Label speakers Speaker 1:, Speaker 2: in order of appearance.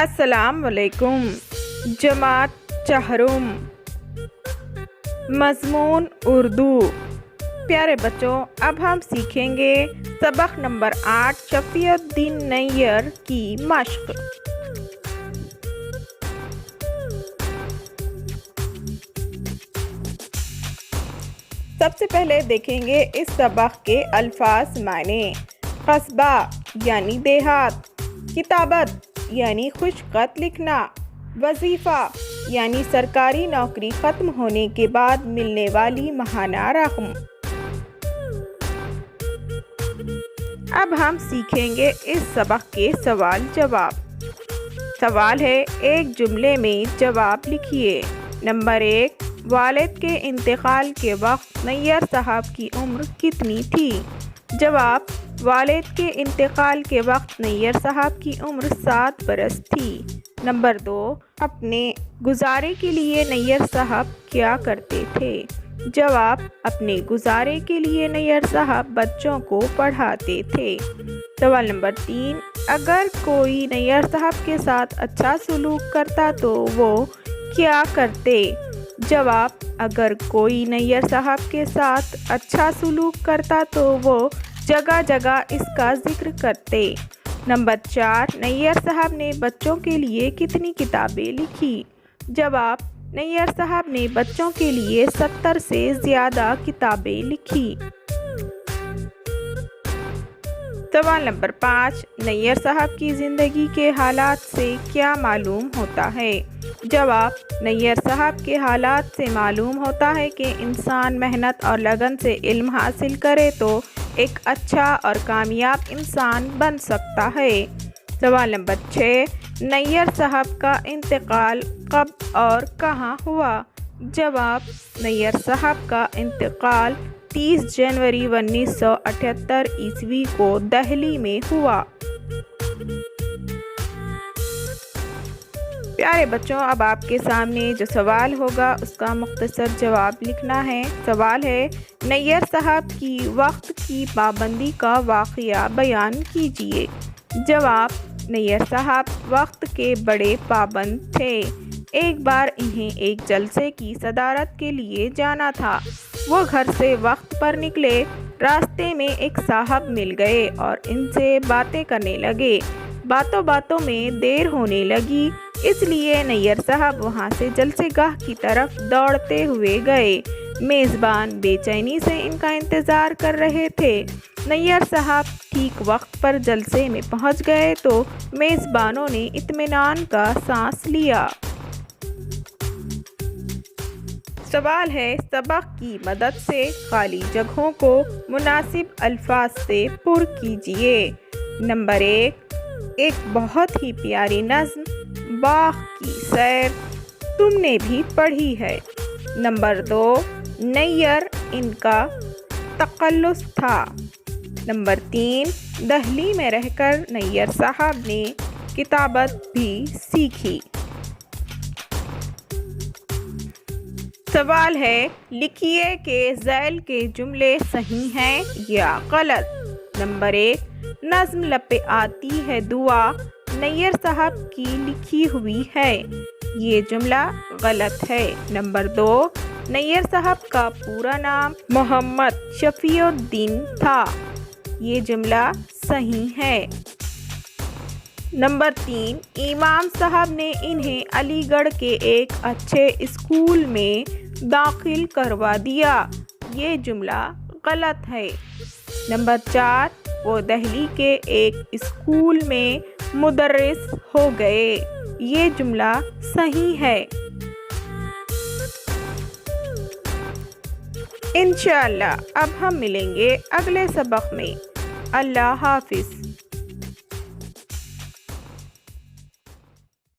Speaker 1: السلام علیکم۔ جماعت چہرم، مضمون اردو۔ پیارے بچوں، اب ہم سیکھیں گے سبق نمبر 8 شفیع الدین نیّر کی مشق۔ سب سے پہلے دیکھیں گے اس سبق کے الفاظ معنی۔ قصبہ یعنی دیہات، کتابت یعنی خوش خط لکھنا، وظیفہ یعنی سرکاری نوکری ختم ہونے کے بعد ملنے والی ماہانہ رقم۔ اب ہم سیکھیں گے اس سبق کے سوال جواب۔ سوال ہے، ایک جملے میں جواب لکھیے۔ نمبر 1، والد کے انتقال کے وقت نیّر صاحب کی عمر کتنی تھی؟ جواب، والد کے انتقال کے وقت نیّر صاحب کی عمر 7 برس تھی۔ نمبر 2، اپنے گزارے کے لیے نیّر صاحب کیا کرتے تھے؟ جواب، اپنے گزارے کے لیے نیّر صاحب بچوں کو پڑھاتے تھے۔ سوال نمبر 3، اگر کوئی نیّر صاحب کے ساتھ اچھا سلوک کرتا تو وہ کیا کرتے؟ جواب، اگر کوئی نیّر صاحب کے ساتھ اچھا سلوک کرتا تو وہ جگہ جگہ اس کا ذکر کرتے۔ نمبر 4، نیّر صاحب نے بچوں کے لیے کتنی کتابیں لکھی؟ جواب، نیّر صاحب نے بچوں کے لیے 70 سے زیادہ کتابیں لکھی۔ سوال نمبر 5، نیّر صاحب کی زندگی کے حالات سے کیا معلوم ہوتا ہے؟ جواب، نیّر صاحب کے حالات سے معلوم ہوتا ہے کہ انسان محنت اور لگن سے علم حاصل کرے تو ایک اچھا اور کامیاب انسان بن سکتا ہے۔ سوال نمبر 6، نیّر صاحب کا انتقال کب اور کہاں ہوا؟ جواب، نیّر صاحب کا انتقال 30 جنوری 1978 عیسوی کو دہلی میں ہوا۔ پیارے بچوں، اب آپ کے سامنے جو سوال ہوگا اس کا مختصر جواب لکھنا ہے۔ سوال ہے، نیّر صاحب کی وقت کی پابندی کا واقعہ بیان کیجیے۔ جواب، نیّر صاحب وقت کے بڑے پابند تھے۔ ایک بار انہیں ایک جلسے کی صدارت کے لیے جانا تھا۔ وہ گھر سے وقت پر نکلے، راستے میں ایک صاحب مل گئے اور ان سے باتیں کرنے لگے۔ باتوں باتوں میں دیر ہونے لگی، اس لیے نیّر صاحب وہاں سے جلسے گاہ کی طرف دوڑتے ہوئے گئے۔ میزبان بے چینی سے ان کا انتظار کر رہے تھے۔ نیّر صاحب ٹھیک وقت پر جلسے میں پہنچ گئے تو میزبانوں نے اطمینان کا سانس لیا۔ سوال ہے، سبق کی مدد سے خالی جگہوں کو مناسب الفاظ سے پر کیجیے۔ نمبر 1، ایک بہت ہی پیاری نظم باغ کی سیر، تم نے بھی پڑھی ہے۔ نمبر 2، نیّر ان کا تخلص تھا۔ نمبر 3، دہلی میں رہ کر نیّر صاحب نے کتابت بھی سیکھی۔ سوال ہے، لکھیے کہ ذیل کے جملے صحیح ہیں یا غلط۔ نمبر 1، نظم لب پہ آتی ہے دعا نیّر صاحب کی لکھی ہوئی ہے، یہ جملہ غلط ہے۔ نمبر 2، نیّر صاحب کا پورا نام محمد شفیع الدین تھا، یہ جملہ صحیح ہے۔ نمبر 3، امام صاحب نے انہیں علی گڑھ کے ایک اچھے اسکول میں داخل کروا دیا، یہ جملہ غلط ہے۔ نمبر 4، وہ دہلی کے ایک اسکول میں مدرس ہو گئے، یہ جملہ صحیح ہے۔ انشاءاللہ اب ہم ملیں گے اگلے سبق میں۔ اللہ حافظ۔